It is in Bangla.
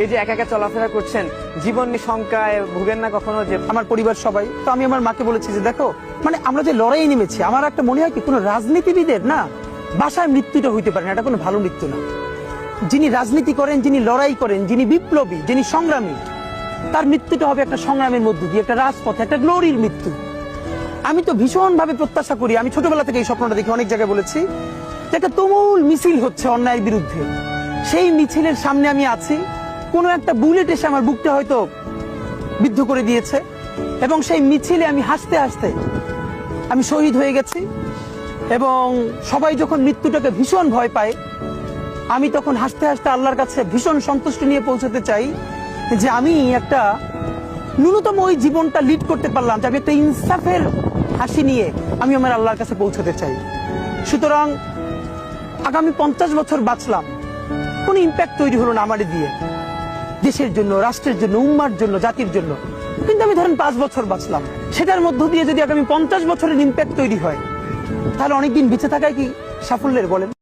এই যে একা একা চলাফেরা করছেন, জীবন নিয়ে শঙ্কায় ভুগেন না কখনো? যে আমার পরিবার সবাই তো, আমি আমার মাকে বলেছি যে দেখো, মানে আমরা যে লড়াই নেমেছি, আমার একটা মনে হয় কি কোনো রাজনীতিবিদের না বাসায় মৃত্যুটা হইতে পারে না, এটা কোনো ভালো মৃত্যু না। যিনি রাজনীতি করেন, যিনি লড়াই করেন, যিনি বিপ্লবী, যিনি সংগ্রামী, তার মৃত্যুটা হবে একটা সংগ্রামের মধ্য দিয়ে, একটা রাজপথে, একটা গ্লোরির মৃত্যু। আমি তো ভীষণ ভাবে প্রত্যাশা করি, আমি ছোটবেলা থেকে এই স্বপ্নটা দেখি, অনেক জায়গায় বলেছি যে একটা তুমুল মিছিল হচ্ছে অন্যায়ের বিরুদ্ধে, সেই মিছিলের সামনে আমি আছি, কোনো একটা বুলেট এসে আমার বুকটা হয়তো বিদ্ধ করে দিয়েছে, এবং সেই মিছিলে আমি হাসতে হাসতে আমি শহীদ হয়ে গেছি। এবং সবাই যখন মৃত্যুটাকে ভীষণ ভয় পায়, আমি তখন হাসতে হাসতে আল্লাহর কাছে ভীষণ সন্তুষ্টি নিয়ে পৌঁছতে চাই যে আমি একটা ন্যূনতম ওই জীবনটা লিড করতে পারলাম, যে আমি একটা ইনসাফের হাসি নিয়ে আমি আমার আল্লাহর কাছে পৌঁছতে চাই। সুতরাং আগামী 50 বছর বাঁচলাম, কোন ইম্প্যাক্ট তৈরি হলো না আমার দিয়ে, দেশের জন্য, রাষ্ট্রের জন্য, উম্মার জন্য, জাতির জন্য। কিন্তু আমি ধরেন 5 বছর বাঁচলাম, সেটার মধ্য দিয়ে যদি আগামী 50 বছরের ইম্প্যাক্ট তৈরি হয়, তাহলে অনেকদিন বেঁচে থাকায় কি সাফল্যের বলেন?